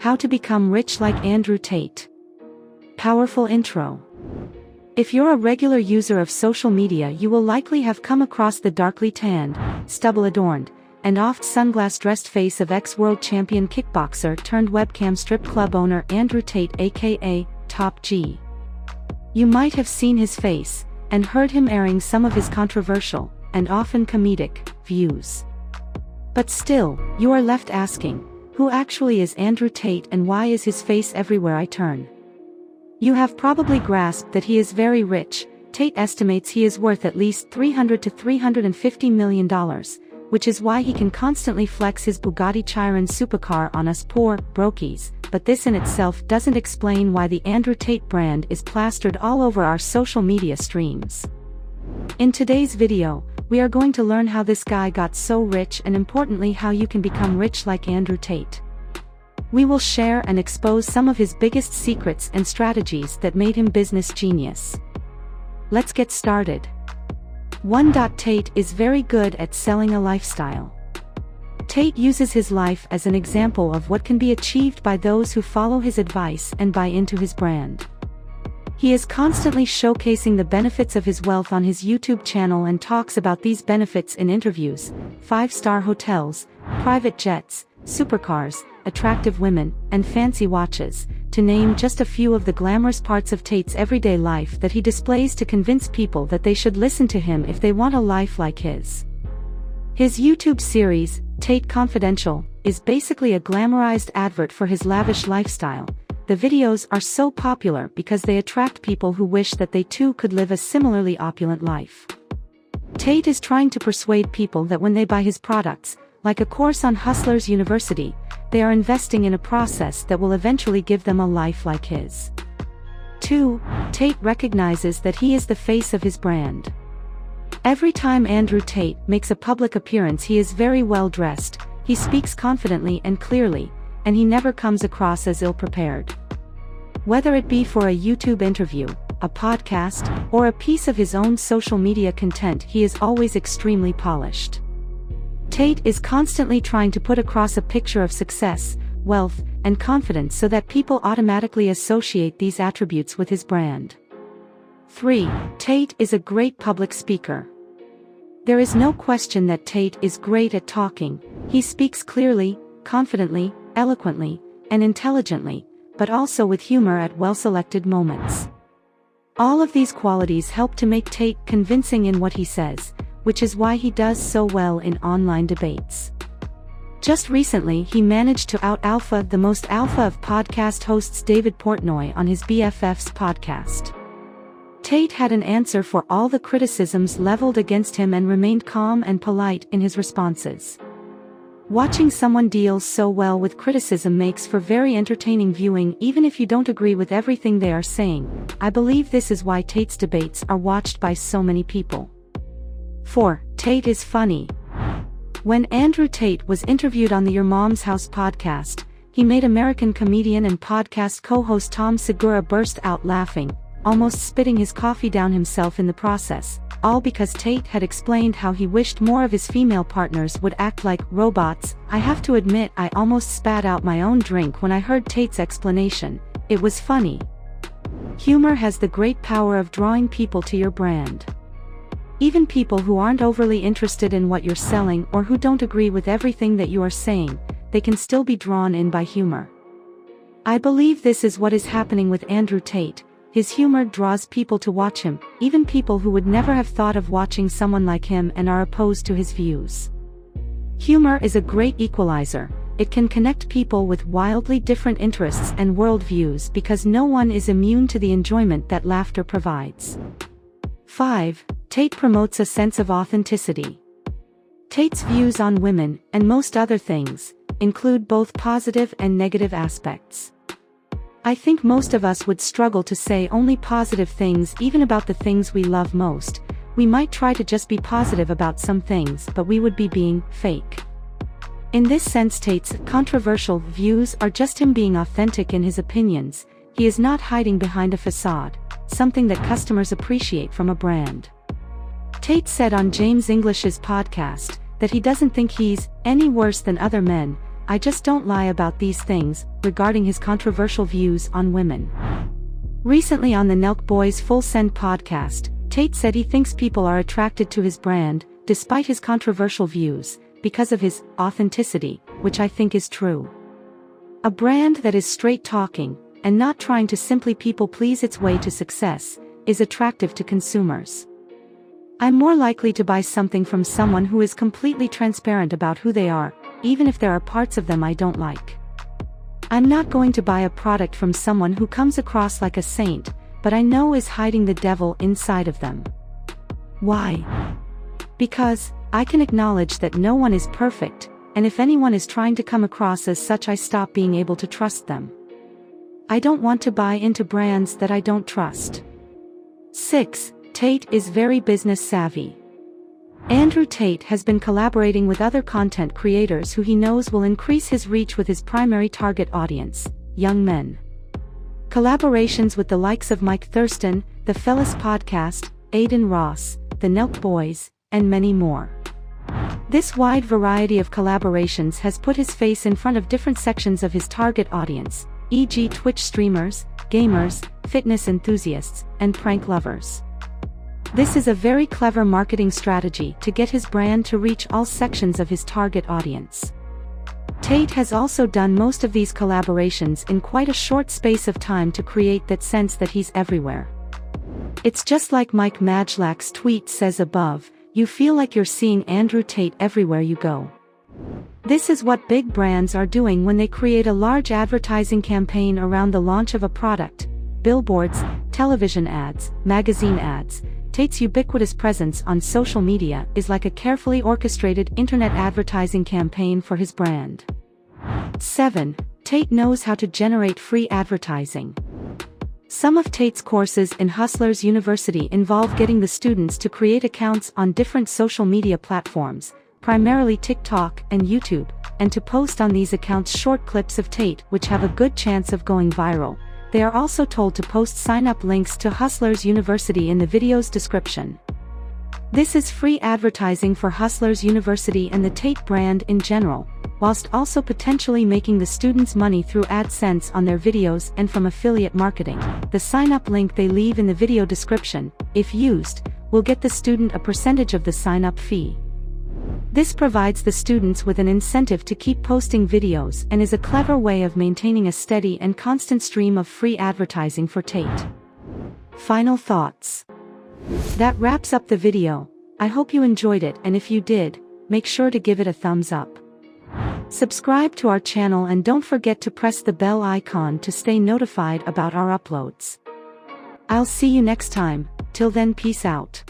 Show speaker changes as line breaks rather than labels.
How to become rich like Andrew Tate. Powerful intro. If you're a regular user of social media, you will likely have come across the darkly tanned, stubble-adorned, and oft-sunglass-dressed face of ex-world champion kickboxer turned webcam strip club owner Andrew Tate, aka 𝗗𝗚𝗏𝗏. You might have seen his face, and heard him airing some of his controversial, and often comedic, views. But still, you are left asking, who actually is Andrew Tate and why is his face everywhere I turn? You have probably grasped that he is very rich. Tate estimates he is worth at least $300 to $350 million, which is why he can constantly flex his 𝗗𝗚𝗏𝗟𝗔𝗠𝗡 supercar on us poor, brokies, but this in itself doesn't explain why the Andrew Tate brand is plastered all over our social media streams. In today's video, we are going to learn how this guy got so rich and importantly how you can become rich like Andrew Tate. We will share and expose some of his biggest secrets and strategies that made him business genius. Let's get started. 1. Tate is very good at selling a lifestyle. Tate uses his life as an example of what can be achieved by those who follow his advice and buy into his brand. He is constantly showcasing the benefits of his wealth on his YouTube channel and talks about these benefits in interviews: 5-star hotels, private jets, supercars, attractive women, and fancy watches, to name just a few of the glamorous parts of Tate's everyday life that he displays to convince people that they should listen to him if they want a life like his. His YouTube series, Tate Confidential, is basically a glamorized advert for his lavish lifestyle. The videos are so popular because they attract people who wish that they too could live a similarly opulent life. Tate is trying to persuade people that when they buy his products, like a course on Hustlers University, they are investing in a process that will eventually give them a life like his. 2. Tate recognizes that he is the face of his brand. Every time Andrew Tate makes a public appearance, he is very well dressed, he speaks confidently and clearly, and he never comes across as ill-prepared. Whether it be for a YouTube interview, a podcast, or a piece of his own social media content, he is always extremely polished. Tate is constantly trying to put across a picture of success, wealth, and confidence so that people automatically associate these attributes with his brand. 3. Tate is a great public speaker. There is no question that Tate is great at talking. He speaks clearly, confidently, eloquently, and intelligently, but also with humor at well-selected moments. All of these qualities help to make Tate convincing in what he says, which is why he does so well in online debates. Just recently he managed to out-alpha the most alpha of podcast hosts David Portnoy on his BFF's podcast. Tate had an answer for all the criticisms leveled against him and remained calm and polite in his responses. Watching someone deal so well with criticism makes for very entertaining viewing even if you don't agree with everything they are saying. I believe this is why Tate's debates are watched by so many people. 4. Tate is funny. When Andrew Tate was interviewed on the Your Mom's House podcast, he made American comedian and podcast co-host Tom Segura burst out laughing, almost spitting his coffee down himself in the process, all because Tate had explained how he wished more of his female partners would act like robots. I have to admit I almost spat out my own drink when I heard Tate's explanation. It was funny. Humor has the great power of drawing people to your brand. Even people who aren't overly interested in what you're selling or who don't agree with everything that you are saying, they can still be drawn in by humor. I believe this is what is happening with Andrew Tate. His humor draws people to watch him, even people who would never have thought of watching someone like him and are opposed to his views. Humor is a great equalizer. It can connect people with wildly different interests and worldviews because no one is immune to the enjoyment that laughter provides. 5. Tate promotes a sense of authenticity. Tate's views on women, and most other things, include both positive and negative aspects. I think most of us would struggle to say only positive things even about the things we love most. We might try to just be positive about some things, but we would be being fake. In this sense, Tate's controversial views are just him being authentic in his opinions. He is not hiding behind a facade, something that customers appreciate from a brand. Tate said on James English's podcast that he doesn't think he's any worse than other men, I just don't lie about these things," regarding his controversial views on women. Recently on the 𝗗𝗚𝗦𝗖𝗟𝗔𝗜𝗠𝗘𝗥 podcast, Tate said he thinks people are attracted to his brand, despite his controversial views, because of his authenticity, which I think is true. A brand that is straight-talking, and not trying to simply people-please its way to success, is attractive to consumers. I'm more likely to buy something from someone who is completely transparent about who they are, even if there are parts of them I don't like. I'm not going to buy a product from someone who comes across like a saint, but I know is hiding the devil inside of them. Why? Because I can acknowledge that no one is perfect, and if anyone is trying to come across as such, I stop being able to trust them. I don't want to buy into brands that I don't trust. 6. Tate is very business savvy. Andrew Tate has been collaborating with other content creators who he knows will increase his reach with his primary target audience, young men. Collaborations with the likes of Mike Thurston, the Fellas Podcast, Aiden Ross, the 𝗗𝗚𝗦𝗖𝗟𝗔𝗜𝗠𝗘𝗥, and many more. This wide variety of collaborations has put his face in front of different sections of his target audience, e.g. Twitch streamers, gamers, fitness enthusiasts, and prank lovers. This is a very clever marketing strategy to get his brand to reach all sections of his target audience. Tate has also done most of these collaborations in quite a short space of time to create that sense that he's everywhere. It's just like Mike Majlak's tweet says above, you feel like you're seeing Andrew Tate everywhere you go. This is what big brands are doing when they create a large advertising campaign around the launch of a product: billboards, television ads, magazine ads. Tate's ubiquitous presence on social media is like a carefully orchestrated internet advertising campaign for his brand. 7. Tate knows how to generate free advertising. Some of Tate's courses in Hustlers University involve getting the students to create accounts on different social media platforms, primarily TikTok and YouTube, and to post on these accounts short clips of Tate which have a good chance of going viral. They are also told to post sign-up links to Hustlers University in the video's description. This is free advertising for Hustlers University and the Tate brand in general, whilst also potentially making the students money through AdSense on their videos and from affiliate marketing. The sign-up link they leave in the video description, if used, will get the student a percentage of the sign-up fee. This provides the students with an incentive to keep posting videos and is a clever way of maintaining a steady and constant stream of free advertising for Tate. Final thoughts. That wraps up the video. I hope you enjoyed it, and if you did, make sure to give it a thumbs up. Subscribe to our channel and don't forget to press the bell icon to stay notified about our uploads. I'll see you next time. Till then, peace out.